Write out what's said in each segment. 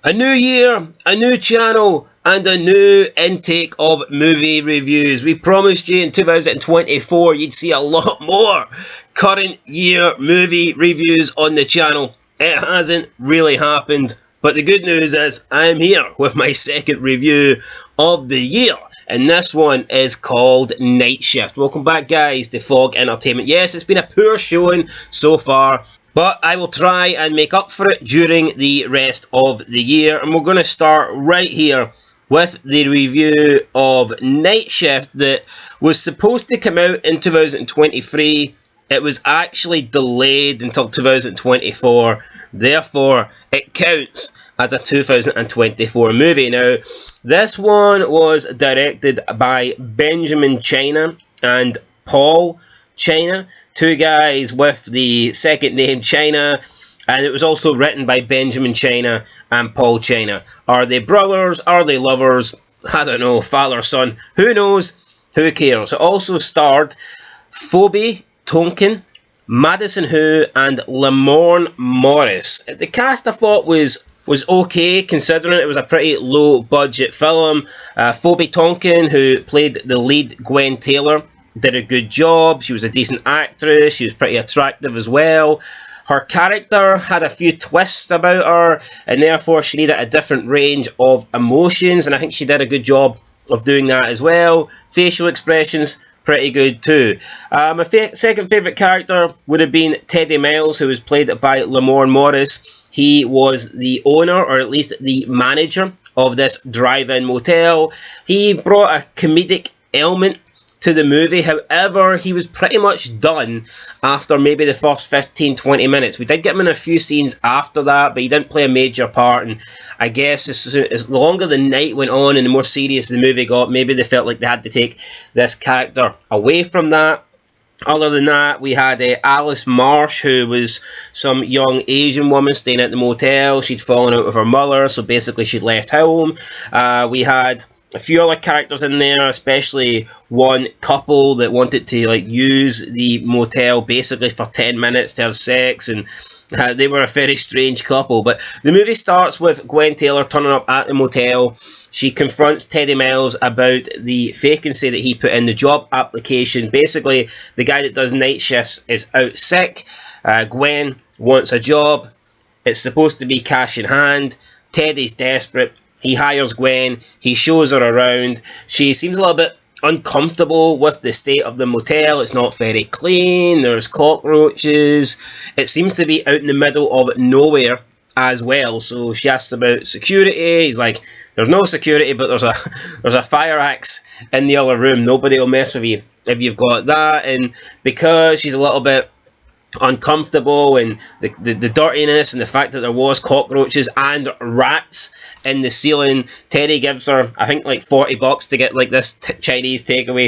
A new year, a new channel, and a new intake of movie reviews. We promised you in 2024 you'd see a lot more current year movie reviews on the channel. It hasn't really happened, but the good news is I'm here with my second review of the year. And this one is called Nightshift. Welcome back, guys, to Fog Entertainment. Yes, it's been a poor showing so far, but I will try and make up for it during the rest of the year. And we're going to start right here with the review of Nightshift that was supposed to come out in 2023. It was actually delayed until 2024. Therefore, it counts as a 2024 movie. Now, this one was directed by Benjamin China and Paul China, two guys with the second name China, and it was also written by Benjamin China and Paul China. Are they brothers? Are they lovers? I don't know, father, son, who knows, who cares. It also starred Phoebe Tonkin, Madison Hu, and Lamorne Morris. The cast I thought was okay, considering it was a pretty low budget film. Phoebe Tonkin, who played the lead Gwen Taylor, did a good job. She was a decent actress. She was pretty attractive as well. Her character had a few twists about her, and therefore she needed a different range of emotions, and I think she did a good job of doing that as well. Facial expressions, pretty good too. My second favourite character would have been Teddy Miles, who was played by Lamorne Morris. He was the owner, or at least the manager, of this drive-in motel. He brought a comedic element to the movie. However, he was pretty much done after maybe the first 15-20 minutes. We did get him in a few scenes after that, but he didn't play a major part, and I guess as longer the night went on and the more serious the movie got, maybe they felt like they had to take this character away from that. Other than that, we had Alice Marsh, who was some young Asian woman staying at the motel. She'd fallen out with her mother, so basically she'd left home. We had a few other characters in there, especially one couple that wanted to use the motel basically for 10 minutes to have sex, and they were a very strange couple. But the movie starts with Gwen Taylor turning up at the motel. She confronts Teddy Miles about the vacancy that he put in the job application. Basically, the guy that does night shifts is out sick. Gwen wants a job. It's supposed to be cash in hand. Teddy's desperate. He hires Gwen. He shows her around. She seems a little bit uncomfortable with the state of the motel. It's not very clean. There's cockroaches. It seems to be out in the middle of nowhere as well. So she asks about security. He's like, there's no security, but there's a fire axe in the other room. Nobody will mess with you if you've got that. And because she's a little bit uncomfortable, and the dirtiness and the fact that there was cockroaches and rats in the ceiling, Teddy gives her, I think, like $40 to get this Chinese takeaway,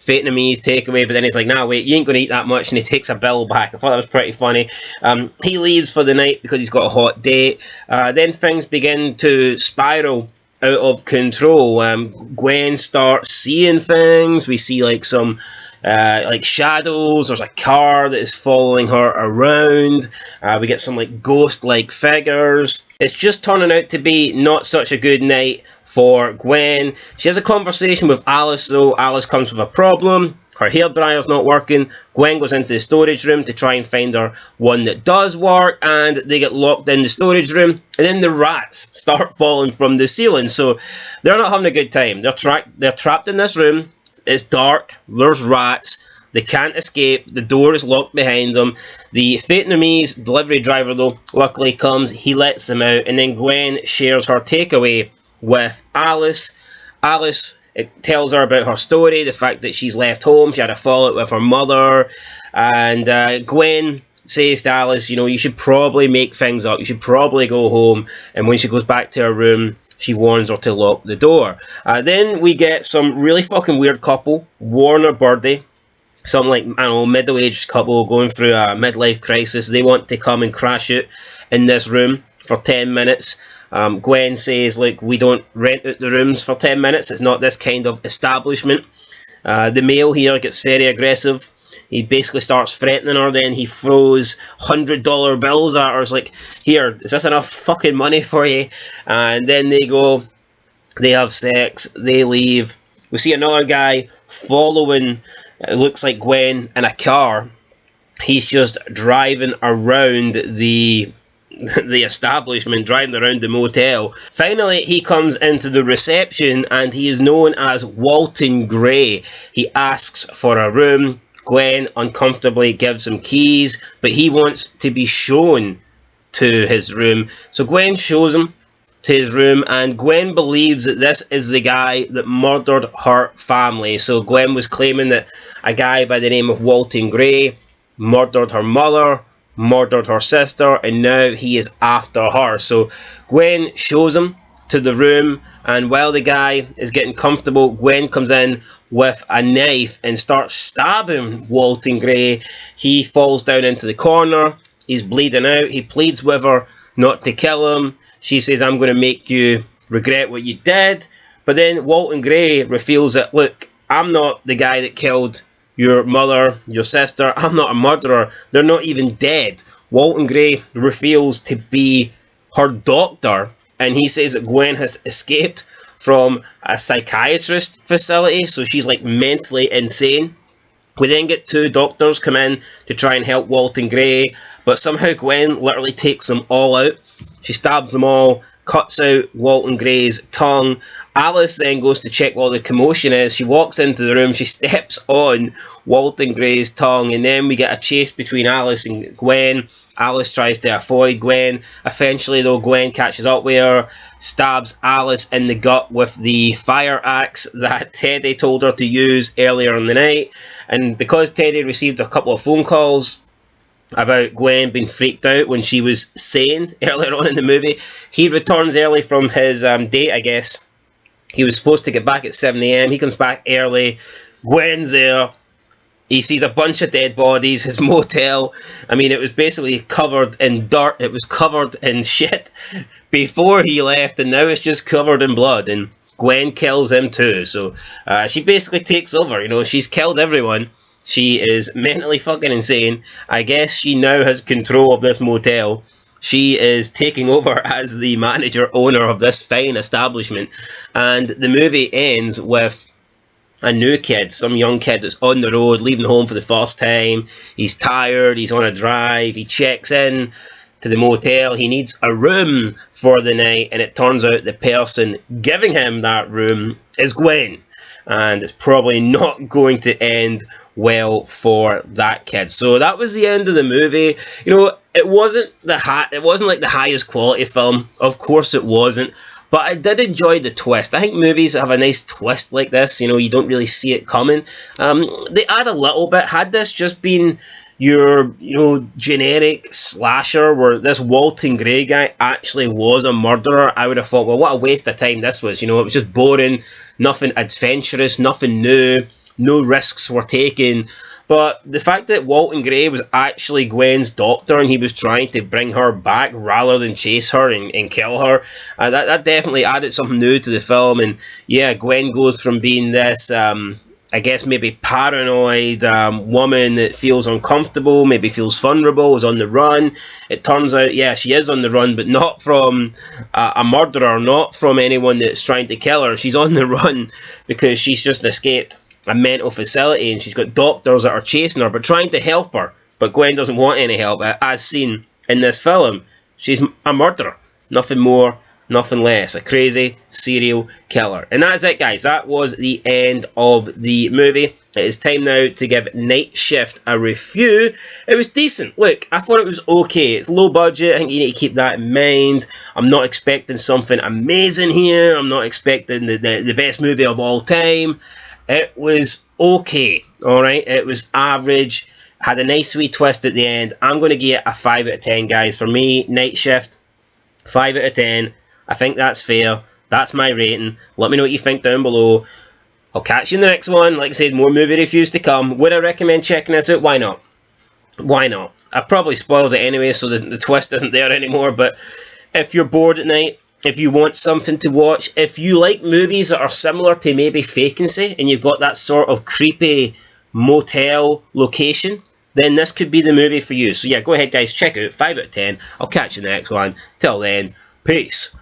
Vietnamese takeaway, but then he's like, nah, wait, you ain't gonna eat that much, and he takes a bill back. I thought that was pretty funny. He leaves for the night because he's got a hot date. Then things begin to spiral out of control. Gwen starts seeing things. We see some shadows. There's a car that is following her around. We get some ghost-like figures. It's just turning out to be not such a good night for Gwen. She has a conversation with Alice, though. Alice comes with a problem. Her hairdryer's not working. Gwen goes into the storage room to try and find her one that does work, and they get locked in the storage room, and then the rats start falling from the ceiling. So they're not having a good time. They're trapped in this room. It's dark. There's rats. They can't escape. The door is locked behind them. The Vietnamese delivery driver, though, luckily comes. He lets them out, and then Gwen shares her takeaway with Alice. Alice, it tells her about her story, the fact that she's left home, she had a fallout with her mother, and Gwen says to Alice, you should probably make things up, you should probably go home, and when she goes back to her room, she warns her to lock the door. Then we get some really fucking weird couple, Warner Birdie, some middle-aged couple going through a midlife crisis. They want to come and crash out in this room for 10 minutes. Gwen says, we don't rent out the rooms for 10 minutes. It's not this kind of establishment. The male here gets very aggressive. He basically starts threatening her, then he throws $100 bills at her. It's like, here, is this enough fucking money for you? And then they have sex, they leave. We see another guy following, it looks like Gwen, in a car. He's just driving around the establishment, driving around the motel. Finally, he comes into the reception and he is known as Walton Gray. He asks for a room. Gwen uncomfortably gives him keys, but he wants to be shown to his room. So Gwen shows him to his room, and Gwen believes that this is the guy that murdered her family. So Gwen was claiming that a guy by the name of Walton Gray murdered her mother, murdered her sister, and now he is after her. So Gwen shows him to the room, and while the guy is getting comfortable, Gwen comes in with a knife and starts stabbing Walton Gray. He falls down into the corner. He's bleeding out. He pleads with her not to kill him. She says, I'm going to make you regret what you did. But then Walton Gray reveals that, look, I'm not the guy that killed your mother, your sister. I'm not a murderer. They're not even dead. Walton Gray reveals to be her doctor, and he says that Gwen has escaped from a psychiatrist facility, so she's like mentally insane. We then get two doctors come in to try and help Walton Gray, but somehow Gwen literally takes them all out. She stabs them all, cuts out Walton Gray's tongue. Alice then goes to check what the commotion is. She walks into the room, she steps on Walton Gray's tongue, and then we get a chase between Alice and Gwen. Alice tries to avoid Gwen. Eventually, though, Gwen catches up with her, stabs Alice in the gut with the fire axe that Teddy told her to use earlier in the night. And because Teddy received a couple of phone calls about Gwen being freaked out when she was sane earlier on in the movie, he returns early from his date, I guess. He was supposed to get back at 7 a.m. He comes back early. Gwen's there. He sees a bunch of dead bodies. His motel, I mean, it was basically covered in dirt. It was covered in shit before he left, and now it's just covered in blood. And Gwen kills him too. So she basically takes over. You know, she's killed everyone. She is mentally fucking insane. I guess she now has control of this motel. She is taking over as the manager, owner of this fine establishment. And the movie ends with a new kid, some young kid that's on the road, leaving home for the first time. He's tired, he's on a drive, he checks in to the motel, he needs a room for the night, and it turns out the person giving him that room is Gwen. And it's probably not going to end well for that kid. So that was the end of the movie. You know, it wasn't like the highest quality film. Of course it wasn't. But I did enjoy the twist. I think movies that have a nice twist like this, you know, you don't really see it coming. They add a little bit. Had this just been your, you know, generic slasher where this Walton Gray guy actually was a murderer, I would have thought, well, what a waste of time this was. You know, it was just boring, nothing adventurous, nothing new, no risks were taken. But the fact that Walton Gray was actually Gwen's doctor and he was trying to bring her back rather than chase her and kill her, that definitely added something new to the film. And yeah, Gwen goes from being this, I guess maybe paranoid woman that feels uncomfortable, maybe feels vulnerable, is on the run. It turns out, yeah, she is on the run, but not from a murderer, not from anyone that's trying to kill her. She's on the run because she's just escaped a mental facility and she's got doctors that are chasing her but trying to help her, but Gwen doesn't want any help. As seen in this film, she's a murderer, nothing more, nothing less, a crazy serial killer. And that's it, guys. That was the end of the movie. It is time now to give Nightshift a review. It was decent. Look, I thought it was okay. It's low budget. I think you need to keep that in mind. I'm not expecting something amazing here. I'm not expecting the best movie of all time. It was okay, alright? It was average, had a nice wee twist at the end. I'm going to give it a 5 out of 10, guys. For me, Nightshift, 5 out of 10. I think that's fair. That's my rating. Let me know what you think down below. I'll catch you in the next one. Like I said, more movie reviews to come. Would I recommend checking this out? Why not? Why not? I've probably spoiled it anyway, so the twist isn't there anymore, but if you're bored at night, if you want something to watch. If you like movies that are similar to maybe Vacancy, and you've got that sort of creepy motel location, then this could be the movie for you. So yeah, go ahead guys, check it out. 5 out of 10. I'll catch you in the next one. Till then, peace.